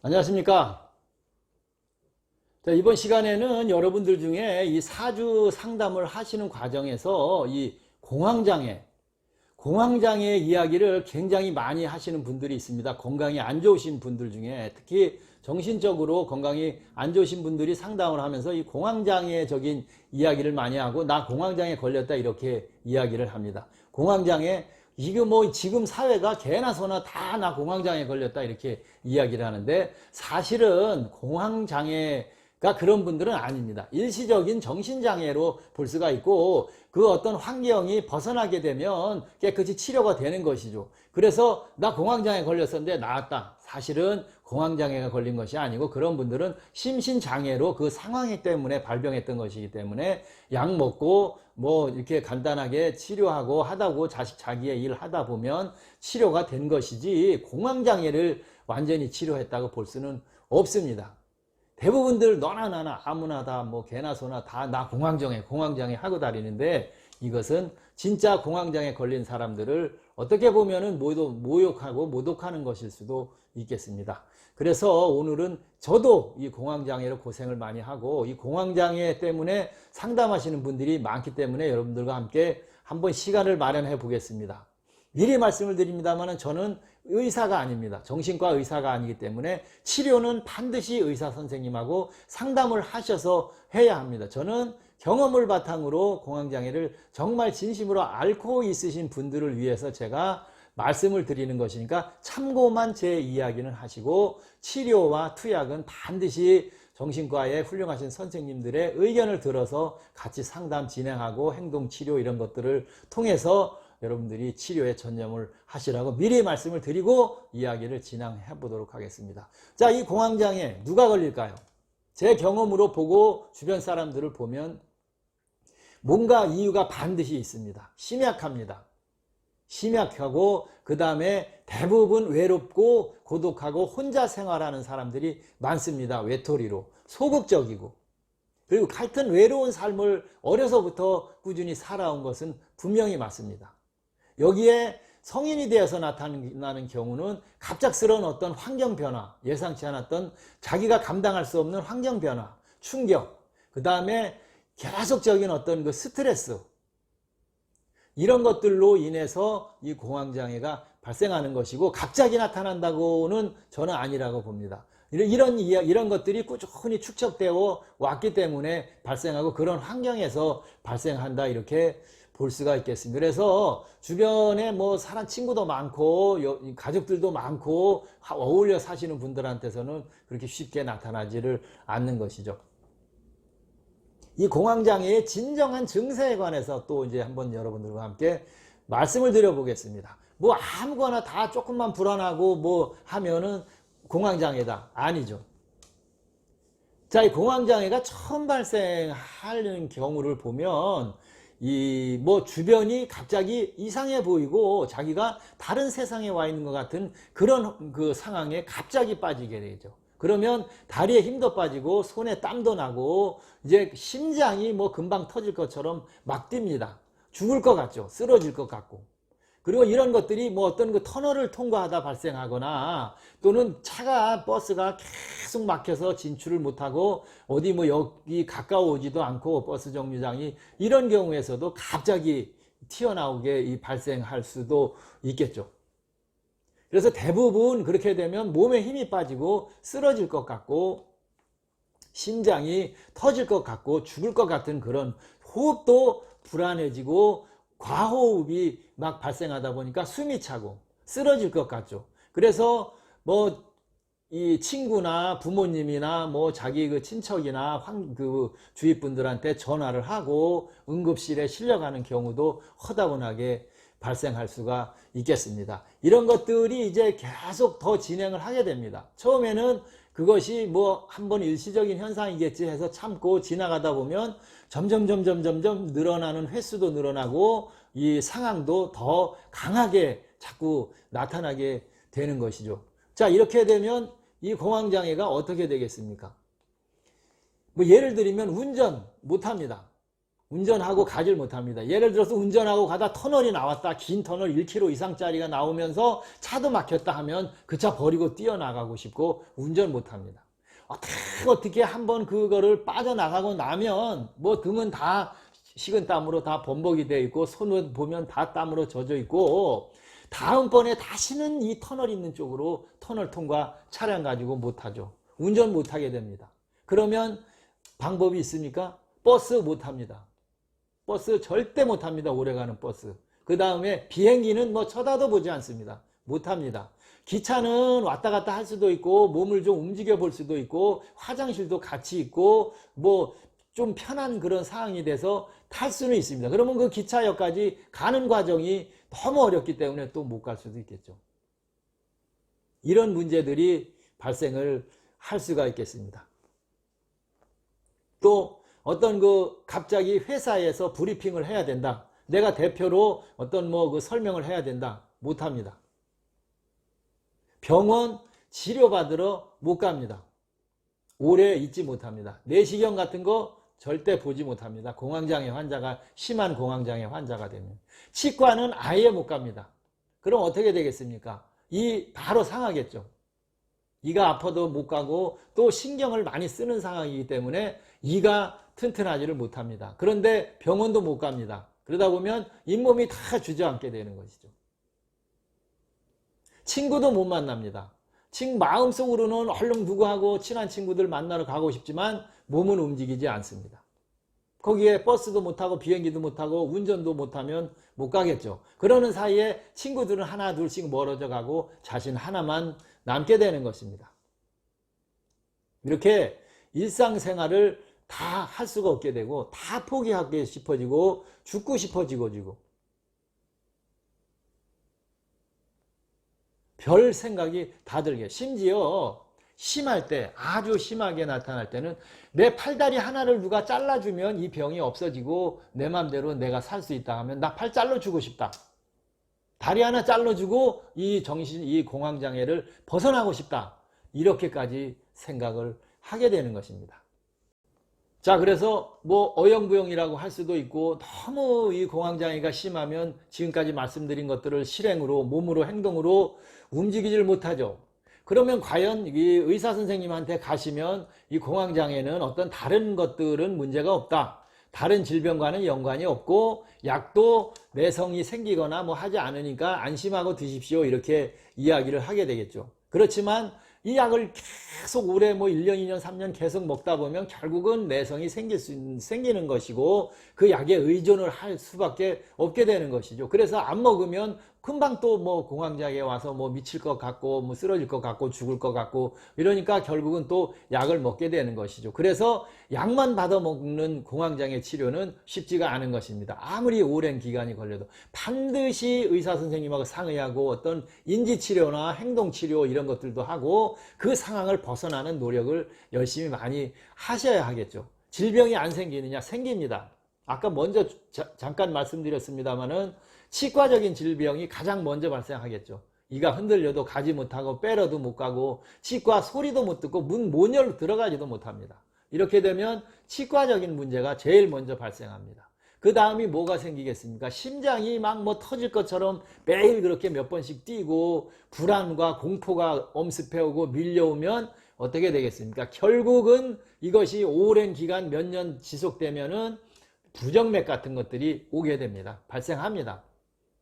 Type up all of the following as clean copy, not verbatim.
안녕하십니까. 자, 이번 시간에는 여러분들 중에 이 사주 상담을 하시는 과정에서 이 공황장애 이야기를 굉장히 많이 하시는 분들이 있습니다. 건강이 안 좋으신 분들 중에 특히 정신적으로 건강이 안 좋으신 분들이 상담을 하면서 이 공황장애적인 이야기를 많이 하고 나 공황장애 걸렸다 이렇게 이야기를 합니다. 공황장애 이게 뭐 지금 사회가 개나 소나 다 나 공황장애 걸렸다 이렇게 이야기를 하는데 사실은 공황장애가 그런 분들은 아닙니다. 일시적인 정신장애로 볼 수가 있고 그 어떤 환경이 벗어나게 되면 깨끗이 치료가 되는 것이죠. 그래서 나 공황장애 걸렸었는데 나았다. 사실은 공황장애가 걸린 것이 아니고 그런 분들은 심신장애로 그 상황이 때문에 발병했던 것이기 때문에 약 먹고 뭐 이렇게 간단하게 치료하고 하다고 자기의 일 하다 보면 치료가 된 것이지 공황장애를 완전히 치료했다고 볼 수는 없습니다. 대부분들 너나 나나 아무나 다 뭐 개나 소나 다 나 공황장애 하고 다니는데 이것은 진짜 공황장애 걸린 사람들을 어떻게 보면은 모욕하고 모독하는 것일 수도 있겠습니다. 그래서 오늘은 저도 이 공황장애로 고생을 많이 하고 이 공황장애 때문에 상담하시는 분들이 많기 때문에 여러분들과 함께 한번 시간을 마련해 보겠습니다. 미리 말씀을 드립니다만 저는 의사가 아닙니다. 정신과 의사가 아니기 때문에 치료는 반드시 의사 선생님하고 상담을 하셔서 해야 합니다. 저는 경험을 바탕으로 공황장애를 정말 진심으로 앓고 있으신 분들을 위해서 제가 말씀을 드리는 것이니까 참고만 제 이야기는 하시고 치료와 투약은 반드시 정신과의 훌륭하신 선생님들의 의견을 들어서 같이 상담 진행하고 행동치료 이런 것들을 통해서 여러분들이 치료에 전념을 하시라고 미리 말씀을 드리고 이야기를 진행해 보도록 하겠습니다. 자, 이 공황장애 누가 걸릴까요? 제 경험으로 보고 주변 사람들을 보면 뭔가 이유가 반드시 있습니다. 심약합니다. 심약하고 그 다음에 대부분 외롭고 고독하고 혼자 생활하는 사람들이 많습니다. 외톨이로 소극적이고 그리고 하여튼 외로운 삶을 어려서부터 꾸준히 살아온 것은 분명히 맞습니다. 여기에 성인이 되어서 나타나는 경우는 갑작스러운 어떤 환경 변화, 예상치 않았던 자기가 감당할 수 없는 환경 변화, 충격, 그 다음에 계속적인 어떤 그 스트레스 이런 것들로 인해서 이 공황장애가 발생하는 것이고 갑자기 나타난다고는 저는 아니라고 봅니다. 이런 것들이 꾸준히 축적되어 왔기 때문에 발생하고 그런 환경에서 발생한다 이렇게 볼 수가 있겠습니다. 그래서 주변에 뭐 사람 친구도 많고 가족들도 많고 어울려 사시는 분들한테서는 그렇게 쉽게 나타나지를 않는 것이죠. 이 공황장애의 진정한 증세에 관해서 또 이제 한번 여러분들과 함께 말씀을 드려보겠습니다. 뭐 아무거나 다 조금만 불안하고 뭐 하면은 공황장애다. 아니죠. 자, 이 공황장애가 처음 발생하는 경우를 보면 이 뭐 주변이 갑자기 이상해 보이고 자기가 다른 세상에 와 있는 것 같은 그런 그 상황에 갑자기 빠지게 되죠. 그러면 다리에 힘도 빠지고 손에 땀도 나고 이제 심장이 뭐 금방 터질 것처럼 막 뜁니다. 죽을 것 같죠. 쓰러질 것 같고. 그리고 이런 것들이 뭐 어떤 그 터널을 통과하다 발생하거나 또는 차가 버스가 계속 막혀서 진출을 못하고 어디 뭐 여기 가까워오지도 않고 버스 정류장이 이런 경우에서도 갑자기 튀어나오게 발생할 수도 있겠죠. 그래서 대부분 그렇게 되면 몸에 힘이 빠지고 쓰러질 것 같고 심장이 터질 것 같고 죽을 것 같은 그런 호흡도 불안해지고 과호흡이 막 발생하다 보니까 숨이 차고 쓰러질 것 같죠. 그래서 뭐 이 친구나 부모님이나 뭐 자기 그 친척이나 그 주위 분들한테 전화를 하고 응급실에 실려가는 경우도 허다분하게 발생할 수가 있겠습니다. 이런 것들이 이제 계속 더 진행을 하게 됩니다. 처음에는 그것이 뭐 한번 일시적인 현상이겠지 해서 참고 지나가다 보면 점점 늘어나는 횟수도 늘어나고 이 상황도 더 강하게 자꾸 나타나게 되는 것이죠. 자, 이렇게 되면 이 공황장애가 어떻게 되겠습니까? 뭐 예를 들면 운전 못합니다. 운전하고 가질 못합니다. 예를 들어서 운전하고 가다 터널이 나왔다. 긴 터널 1km 이상짜리가 나오면서 차도 막혔다 하면 그 차 버리고 뛰어나가고 싶고 운전 못합니다. 어떻게 한번 그거를 빠져나가고 나면 뭐 등은 다 식은땀으로 다 범벅이 되어 있고 손을 보면 다 땀으로 젖어 있고 다음번에 다시는 이 터널 있는 쪽으로 터널 통과 차량 가지고 못하죠. 운전 못하게 됩니다. 그러면 방법이 있습니까? 버스 못합니다. 버스 절대 못합니다. 오래가는 버스. 그 다음에 비행기는 뭐 쳐다도 보지 않습니다. 못합니다. 기차는 왔다 갔다 할 수도 있고 몸을 좀 움직여 볼 수도 있고 화장실도 같이 있고 뭐 좀 편한 그런 상황이 돼서 탈 수는 있습니다. 그러면 그 기차역까지 가는 과정이 너무 어렵기 때문에 또 못 갈 수도 있겠죠. 이런 문제들이 발생을 할 수가 있겠습니다. 또 어떤 갑자기 회사에서 브리핑을 해야 된다. 내가 대표로 어떤 그 설명을 해야 된다. 못합니다. 병원 치료받으러 못 갑니다. 오래 있지 못합니다. 내시경 같은 거 절대 보지 못합니다. 공황장애 환자가 심한 공황장애 환자가 되면. 치과는 아예 못 갑니다. 그럼 어떻게 되겠습니까? 바로 상하겠죠. 이가 아파도 못 가고 또 신경을 많이 쓰는 상황이기 때문에 이가 튼튼하지를 못합니다. 그런데 병원도 못 갑니다. 그러다 보면 잇몸이 다 주저앉게 되는 것이죠. 친구도 못 만납니다. 마음속으로는 얼른 누구하고 친한 친구들 만나러 가고 싶지만 몸은 움직이지 않습니다. 거기에 버스도 못 타고 비행기도 못 타고 운전도 못 하면 못 가겠죠. 그러는 사이에 친구들은 하나 둘씩 멀어져 가고 자신 하나만 남게 되는 것입니다. 이렇게 일상생활을 다 할 수가 없게 되고 다 포기하고 싶어지고 죽고 싶어지고 별 생각이 다 들게. 심지어 심할 때, 아주 심하게 나타날 때는 내 팔다리 하나를 누가 잘라주면 이 병이 없어지고 내 맘대로 내가 살 수 있다 하면 나 팔 잘라주고 싶다. 다리 하나 잘라주고 이 공황장애를 벗어나고 싶다. 이렇게까지 생각을 하게 되는 것입니다. 자, 그래서 어영부영이라고 할 수도 있고 너무 이 공황장애가 심하면 지금까지 말씀드린 것들을 실행으로 몸으로 행동으로 움직이질 못하죠. 그러면 과연 이 의사 선생님한테 가시면 이 공황장애는 어떤 다른 것들은 문제가 없다. 다른 질병과는 연관이 없고 약도 내성이 생기거나 하지 않으니까 안심하고 드십시오. 이렇게 이야기를 하게 되겠죠. 그렇지만 이 약을 계속 오래 1년, 2년, 3년 계속 먹다 보면 결국은 내성이 생기는 것이고 그 약에 의존을 할 수밖에 없게 되는 것이죠. 그래서 안 먹으면 금방 또 공황장애 와서 미칠 것 같고 쓰러질 것 같고 죽을 것 같고 이러니까 결국은 또 약을 먹게 되는 것이죠. 그래서 약만 받아 먹는 공황장애 치료는 쉽지가 않은 것입니다. 아무리 오랜 기간이 걸려도 반드시 의사 선생님하고 상의하고 어떤 인지치료나 행동치료 이런 것들도 하고 그 상황을 벗어나는 노력을 열심히 많이 하셔야 하겠죠. 질병이 안 생기느냐? 생깁니다. 아까 먼저 잠깐 말씀드렸습니다마는 치과적인 질병이 가장 먼저 발생하겠죠. 이가 흔들려도 가지 못하고 빼러도 못 가고 치과 소리도 못 듣고 문 못 열고 들어가지도 못합니다. 이렇게 되면 치과적인 문제가 제일 먼저 발생합니다. 그 다음이 뭐가 생기겠습니까? 심장이 막 터질 것처럼 매일 그렇게 몇 번씩 뛰고 불안과 공포가 엄습해오고 밀려오면 어떻게 되겠습니까? 결국은 이것이 오랜 기간 몇 년 지속되면은 부정맥 같은 것들이 오게 됩니다. 발생합니다.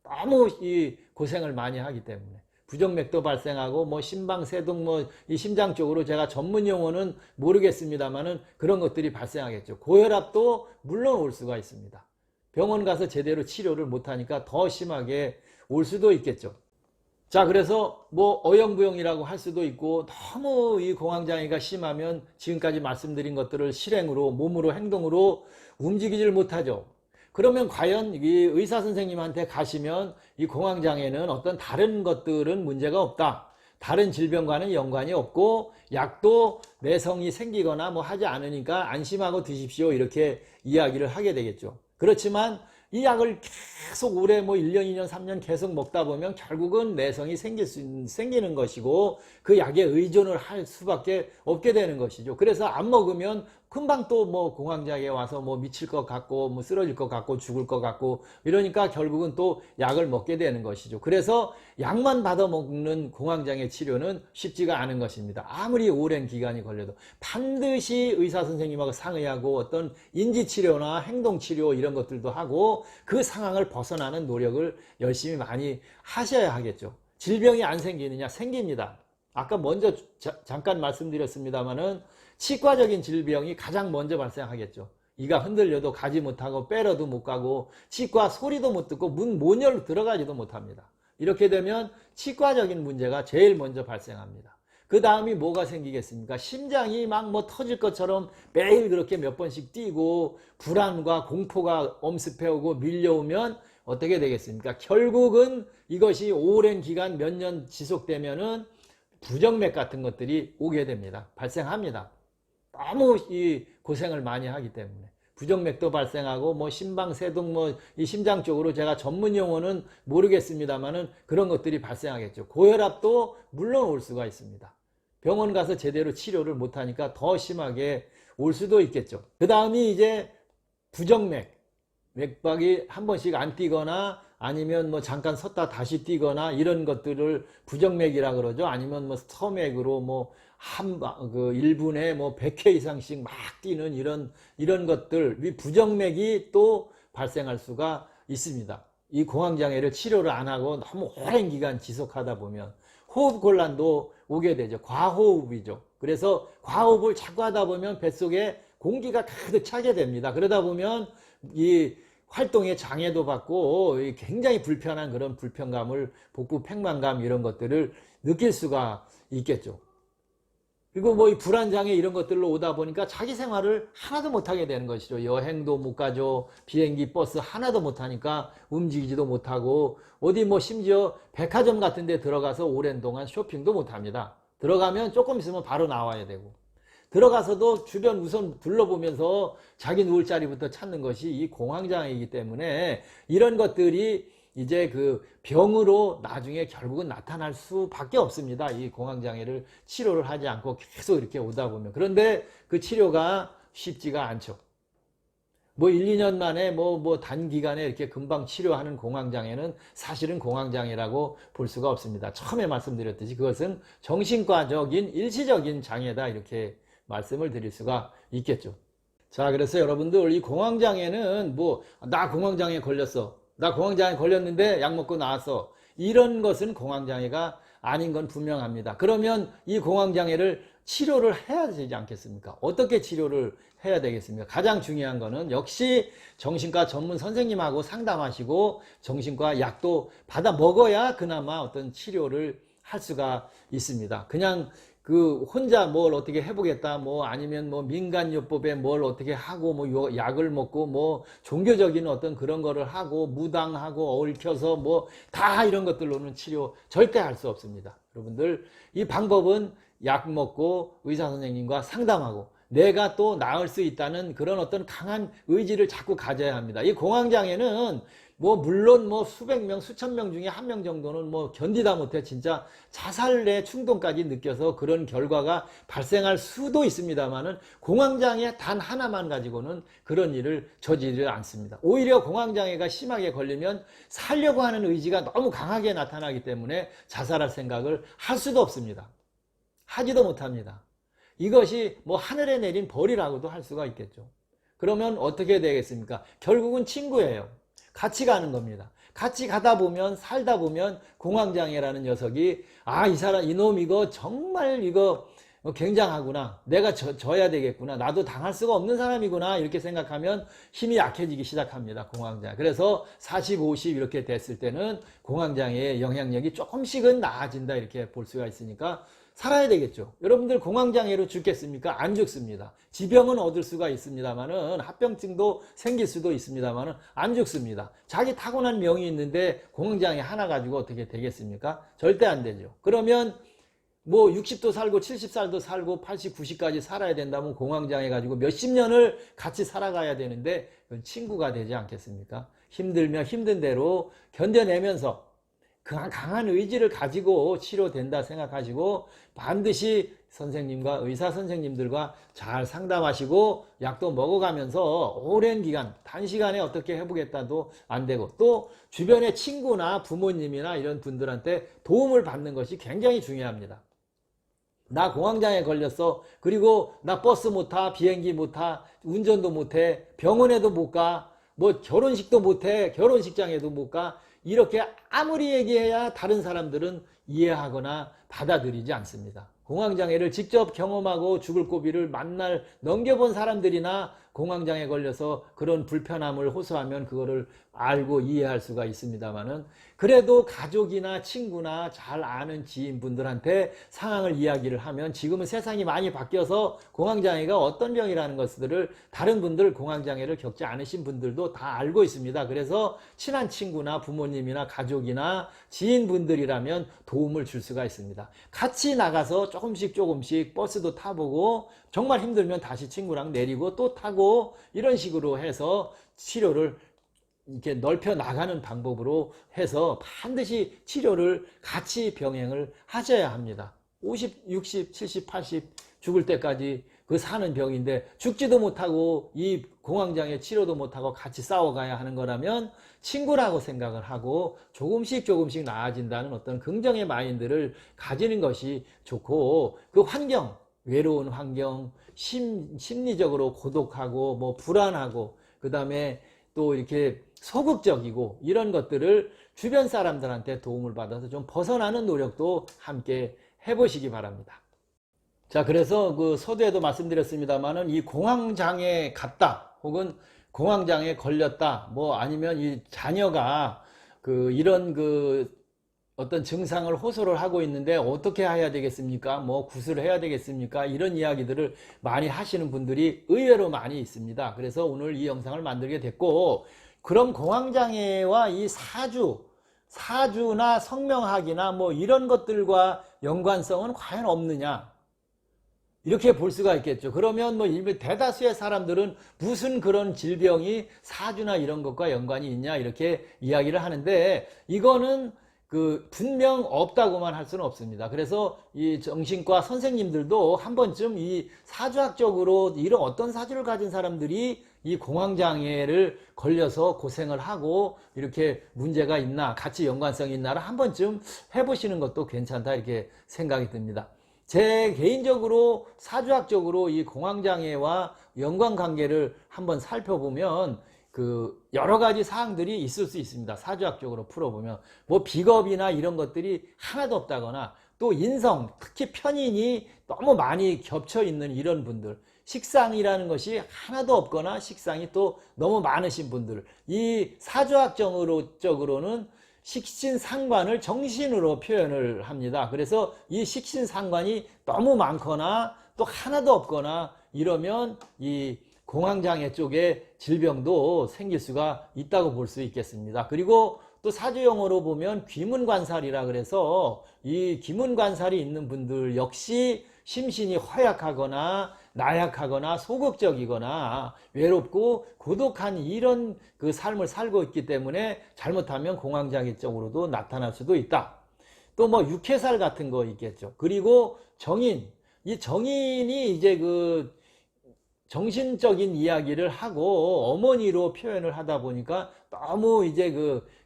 너무 이 고생을 많이 하기 때문에 부정맥도 발생하고 심방세동 이 심장 쪽으로 제가 전문 용어는 모르겠습니다만은 그런 것들이 발생하겠죠. 고혈압도 물론 올 수가 있습니다. 병원 가서 제대로 치료를 못하니까 더 심하게 올 수도 있겠죠. 자, 그래서 어영부영이라고 할 수도 있고 너무 이 공황장애가 심하면 지금까지 말씀드린 것들을 실행으로 몸으로 행동으로 움직이질 못하죠. 그러면 과연 이 의사 선생님한테 가시면 이 공황장애는 어떤 다른 것들은 문제가 없다. 다른 질병과는 연관이 없고 약도 내성이 생기거나 하지 않으니까 안심하고 드십시오. 이렇게 이야기를 하게 되겠죠. 그렇지만 이 약을 계속 오래 1년, 2년, 3년 계속 먹다 보면 결국은 내성이 생기는 것이고 그 약에 의존을 할 수밖에 없게 되는 것이죠. 그래서 안 먹으면 금방 또 뭐 공황장애 와서 뭐 미칠 것 같고 뭐 쓰러질 것 같고 죽을 것 같고 이러니까 결국은 또 약을 먹게 되는 것이죠. 그래서 약만 받아 먹는 공황장애 치료는 쉽지가 않은 것입니다. 아무리 오랜 기간이 걸려도 반드시 의사 선생님하고 상의하고 어떤 인지치료나 행동치료 이런 것들도 하고 그 상황을 벗어나는 노력을 열심히 많이 하셔야 하겠죠. 질병이 안 생기느냐? 생깁니다. 아까 먼저 잠깐 말씀드렸습니다마는 치과적인 질병이 가장 먼저 발생하겠죠. 이가 흔들려도 가지 못하고 빼러도 못 가고 치과 소리도 못 듣고 문 못 열고 들어가지도 못합니다. 이렇게 되면 치과적인 문제가 제일 먼저 발생합니다. 그 다음이 뭐가 생기겠습니까? 심장이 막 뭐 터질 것처럼 매일 그렇게 몇 번씩 뛰고 불안과 공포가 엄습해오고 밀려오면 어떻게 되겠습니까? 결국은 이것이 오랜 기간 몇 년 지속되면은 부정맥 같은 것들이 오게 됩니다. 발생합니다. 너무 이 고생을 많이 하기 때문에 부정맥도 발생하고 뭐 심방세동 뭐 이 심장 쪽으로 제가 전문 용어는 모르겠습니다만은 그런 것들이 발생하겠죠. 고혈압도 물론 올 수가 있습니다. 병원 가서 제대로 치료를 못하니까 더 심하게 올 수도 있겠죠. 그 다음이 이제 부정맥, 맥박이 한 번씩 안 뛰거나 아니면 뭐 잠깐 섰다 다시 뛰거나 이런 것들을 부정맥이라 그러죠. 아니면 뭐 스터맥으로 뭐 그 1분에 뭐 100회 이상씩 막 뛰는 이런 것들, 이 부정맥이 또 발생할 수가 있습니다. 이 공황장애를 치료를 안 하고 너무 오랜 기간 지속하다 보면 호흡곤란도 오게 되죠. 과호흡이죠. 그래서 과호흡을 자꾸 하다 보면 뱃속에 공기가 가득 차게 됩니다. 그러다 보면 이 활동에 장애도 받고 굉장히 불편한 그런 불편감을, 복부 팽만감 이런 것들을 느낄 수가 있겠죠. 그리고 뭐 이 불안장애 이런 것들로 오다 보니까 자기 생활을 하나도 못하게 되는 것이죠. 여행도 못 가죠. 비행기, 버스 하나도 못하니까 움직이지도 못하고 어디 뭐 심지어 백화점 같은 데 들어가서 오랜 동안 쇼핑도 못합니다. 들어가면 조금 있으면 바로 나와야 되고 들어가서도 주변 우선 둘러보면서 자기 누울 자리부터 찾는 것이 이 공황장애이기 때문에 이런 것들이 이제 그 병으로 나중에 결국은 나타날 수밖에 없습니다. 이 공황장애를 치료를 하지 않고 계속 이렇게 오다 보면. 그런데 그 치료가 쉽지가 않죠. 뭐 1, 2년 만에 뭐 단기간에 이렇게 금방 치료하는 공황장애는 사실은 공황장애라고 볼 수가 없습니다. 처음에 말씀드렸듯이 그것은 정신과적인 일시적인 장애다 이렇게 말씀을 드릴 수가 있겠죠. 자, 그래서 여러분들 이 공황장애는 뭐 나 공황장애 걸렸어. 나 공황장애 걸렸는데 약 먹고 나왔어. 이런 것은 공황장애가 아닌 건 분명합니다. 그러면 이 공황장애를 치료를 해야 되지 않겠습니까? 어떻게 치료를 해야 되겠습니까? 가장 중요한 거는 역시 정신과 전문 선생님하고 상담하시고 정신과 약도 받아 먹어야 그나마 어떤 치료를 할 수가 있습니다. 그냥 그 혼자 뭘 어떻게 해보겠다 뭐 아니면 뭐 민간요법에 뭘 어떻게 하고 뭐 약을 먹고 뭐 종교적인 어떤 그런 거를 하고 무당하고 얽혀서 뭐 다 이런 것들로는 치료 절대 할 수 없습니다. 여러분들 이 방법은 약 먹고 의사 선생님과 상담하고 내가 또 나을 수 있다는 그런 어떤 강한 의지를 자꾸 가져야 합니다. 이 공황장애는 뭐 물론 뭐 수백 명 수천 명 중에 한 명 정도는 뭐 견디다 못해 진짜 자살의 충동까지 느껴서 그런 결과가 발생할 수도 있습니다만은 공황장애 단 하나만 가지고는 그런 일을 저지르지 않습니다. 오히려 공황장애가 심하게 걸리면 살려고 하는 의지가 너무 강하게 나타나기 때문에 자살할 생각을 할 수도 없습니다. 하지도 못합니다. 이것이 뭐 하늘에 내린 벌이라고도 할 수가 있겠죠. 그러면 어떻게 되겠습니까? 결국은 친구예요. 같이 가는 겁니다. 같이 가다 보면 살다 보면 공황장애라는 녀석이 이 사람 이놈 이거 정말 이거 굉장하구나. 내가 져야 되겠구나. 나도 당할 수가 없는 사람이구나. 이렇게 생각하면 힘이 약해지기 시작합니다. 공황장애. 그래서 40, 50 이렇게 됐을 때는 공황장애의 영향력이 조금씩은 나아진다 이렇게 볼 수가 있으니까 살아야 되겠죠. 여러분들 공황장애로 죽겠습니까? 안 죽습니다. 지병은 얻을 수가 있습니다만은 합병증도 생길 수도 있습니다만은 안 죽습니다. 자기 타고난 병이 있는데 공황장애 하나 가지고 어떻게 되겠습니까? 절대 안 되죠. 그러면 뭐 60도 살고 70살도 살고 80, 90까지 살아야 된다면 공황장애 가지고 몇십 년을 같이 살아가야 되는데 그건 친구가 되지 않겠습니까? 힘들면 힘든 대로 견뎌내면서 강한 의지를 가지고 치료된다 생각하시고 반드시 선생님과 의사 선생님들과 잘 상담하시고 약도 먹어가면서 오랜 기간 단시간에 어떻게 해보겠다도 안 되고 또 주변의 친구나 부모님이나 이런 분들한테 도움을 받는 것이 굉장히 중요합니다. 나 공황장애 걸렸어. 그리고 나 버스 못 타, 비행기 못 타, 운전도 못 해, 병원에도 못 가, 뭐 결혼식도 못 해, 결혼식장에도 못 가. 이렇게 아무리 얘기해야 다른 사람들은 이해하거나 받아들이지 않습니다. 공황장애를 직접 경험하고 죽을 고비를 만날 넘겨본 사람들이나 공황장애 걸려서 그런 불편함을 호소하면 그거를 알고 이해할 수가 있습니다만은 그래도 가족이나 친구나 잘 아는 지인분들한테 상황을 이야기를 하면 지금은 세상이 많이 바뀌어서 공황장애가 어떤 병이라는 것들을 다른 분들 공황장애를 겪지 않으신 분들도 다 알고 있습니다. 그래서 친한 친구나 부모님이나 가족이나 지인분들이라면 도움을 줄 수가 있습니다. 같이 나가서 조금씩 버스도 타보고 정말 힘들면 다시 친구랑 내리고 또 타고 이런 식으로 해서 치료를 이렇게 넓혀 나가는 방법으로 해서 반드시 치료를 같이 병행을 하셔야 합니다. 50, 60, 70, 80 죽을 때까지 그 사는 병인데 죽지도 못하고 이 공황장애 치료도 못하고 같이 싸워가야 하는 거라면 친구라고 생각을 하고 조금씩 나아진다는 어떤 긍정의 마인드를 가지는 것이 좋고 그 환경, 외로운 환경, 심리적으로 고독하고 뭐 불안하고 그 다음에 또 이렇게 소극적이고 이런 것들을 주변 사람들한테 도움을 받아서 좀 벗어나는 노력도 함께 해보시기 바랍니다. 자, 그래서 그 서두에도 말씀드렸습니다만은 이 공황장애 같다 혹은 공황장애 걸렸다 뭐 아니면 이 자녀가 이런 어떤 증상을 호소를 하고 있는데 어떻게 해야 되겠습니까? 뭐 구술을 해야 되겠습니까? 이런 이야기들을 많이 하시는 분들이 의외로 많이 있습니다. 그래서 오늘 이 영상을 만들게 됐고 그럼 공황장애와 이 사주나 성명학이나 뭐 이런 것들과 연관성은 과연 없느냐? 이렇게 볼 수가 있겠죠. 그러면 뭐 대다수의 사람들은 무슨 그런 질병이 사주나 이런 것과 연관이 있냐 이렇게 이야기를 하는데 이거는 분명 없다고만 할 수는 없습니다. 그래서 이 정신과 선생님들도 한 번쯤 이 사주학적으로 이런 어떤 사주를 가진 사람들이 이 공황장애를 걸려서 고생을 하고 이렇게 문제가 있나 같이 연관성이 있나를 한 번쯤 해보시는 것도 괜찮다 이렇게 생각이 듭니다. 제 개인적으로 사주학적으로 이 공황장애와 연관관계를 한번 살펴보면 여러 가지 사항들이 있을 수 있습니다. 사주학적으로 풀어보면 뭐 비겁이나 이런 것들이 하나도 없다거나 또 인성, 특히 편인이 너무 많이 겹쳐 있는 이런 분들, 식상이라는 것이 하나도 없거나 식상이 또 너무 많으신 분들, 이 사주학적으로는 식신상관을 정신으로 표현을 합니다. 그래서 이 식신상관이 너무 많거나 또 하나도 없거나 이러면 이 공황장애 쪽에 질병도 생길 수가 있다고 볼 수 있겠습니다. 그리고 또 사주용어로 보면 귀문관살이라 그래서 이 귀문관살이 있는 분들 역시 심신이 허약하거나 나약하거나 소극적이거나 외롭고 고독한 이런 삶을 살고 있기 때문에 잘못하면 공황장애 쪽으로도 나타날 수도 있다. 또 뭐 육해살 같은 거 있겠죠. 그리고 정인, 이 정인이 이제 정신적인 이야기를 하고 어머니로 표현을 하다 보니까 너무 이제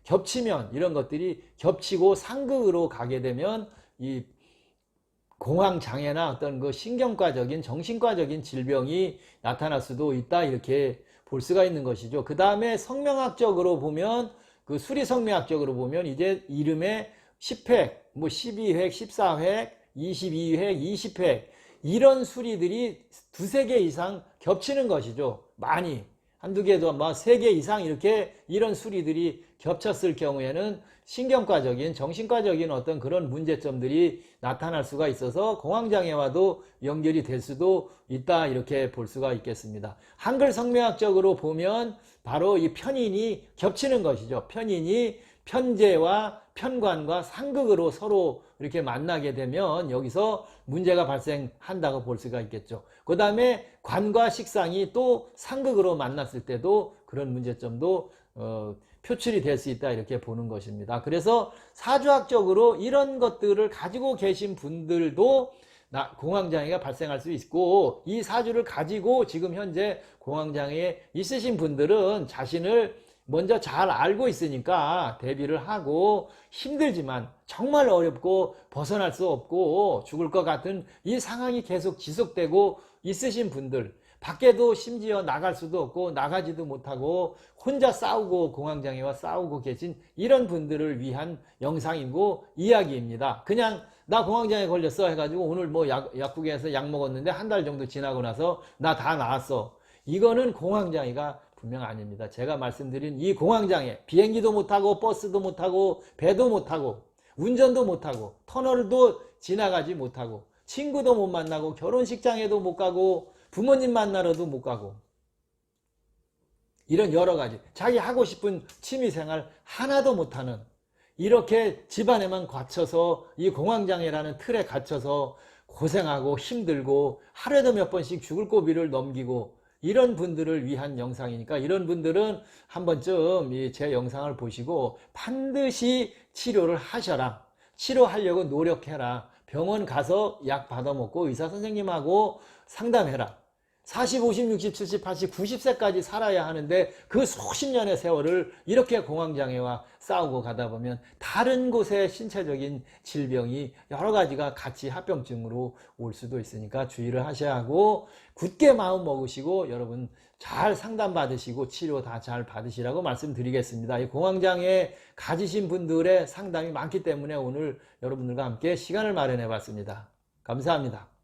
겹치면 이런 것들이 겹치고 상극으로 가게 되면 이 공황장애나 어떤 신경과적인 정신과적인 질병이 나타날 수도 있다 이렇게 볼 수가 있는 것이죠. 그 다음에 성명학적으로 보면 수리성명학적으로 보면 이제 이름에 10획, 뭐 12획, 14획, 22획, 20획 이런 수리들이 두세 개 이상 겹치는 것이죠. 많이. 한두 개도 막 세 개 이상 이렇게 이런 수리들이 겹쳤을 경우에는 신경과적인 정신과적인 어떤 그런 문제점들이 나타날 수가 있어서 공황장애와도 연결이 될 수도 있다 이렇게 볼 수가 있겠습니다. 한글 성명학적으로 보면 바로 이 편인이 겹치는 것이죠. 편인이 편재와 편관과 상극으로 서로 이렇게 만나게 되면 여기서 문제가 발생한다고 볼 수가 있겠죠. 그 다음에 관과 식상이 또 상극으로 만났을 때도 그런 문제점도 표출이 될 수 있다 이렇게 보는 것입니다. 그래서 사주학적으로 이런 것들을 가지고 계신 분들도 공황장애가 발생할 수 있고, 이 사주를 가지고 지금 현재 공황장애에 있으신 분들은 자신을 먼저 잘 알고 있으니까 대비를 하고, 힘들지만 정말 어렵고 벗어날 수 없고 죽을 것 같은 이 상황이 계속 지속되고 있으신 분들, 밖에도 심지어 나갈 수도 없고 나가지도 못하고 혼자 싸우고 공황장애와 싸우고 계신 이런 분들을 위한 영상이고 이야기입니다. 그냥 나 공황장애 걸렸어 해가지고 오늘 뭐 약국에서 약 먹었는데 한 달 정도 지나고 나서 나 다 나았어, 이거는 공황장애가 분명 아닙니다. 제가 말씀드린 이 공황장애, 비행기도 못타고 버스도 못타고 배도 못타고 운전도 못하고 터널도 지나가지 못하고 친구도 못 만나고 결혼식장에도 못 가고 부모님 만나러도 못 가고, 이런 여러 가지 자기 하고 싶은 취미생활 하나도 못하는, 이렇게 집안에만 갇혀서 이 공황장애라는 틀에 갇혀서 고생하고 힘들고 하루에도 몇 번씩 죽을 고비를 넘기고 이런 분들을 위한 영상이니까, 이런 분들은 한 번쯤 제 영상을 보시고 반드시 치료를 하셔라. 치료하려고 노력해라. 병원 가서 약 받아먹고 의사 선생님하고 상담해라. 40, 50, 60, 70, 80, 90세까지 살아야 하는데 그 수십 년의 세월을 이렇게 공황장애와 싸우고 가다 보면 다른 곳에 신체적인 질병이 여러 가지가 같이 합병증으로 올 수도 있으니까 주의를 하셔야 하고, 굳게 마음 먹으시고 여러분 잘 상담 받으시고 치료 다 잘 받으시라고 말씀드리겠습니다. 이 공황장애 가지신 분들의 상담이 많기 때문에 오늘 여러분들과 함께 시간을 마련해 봤습니다. 감사합니다.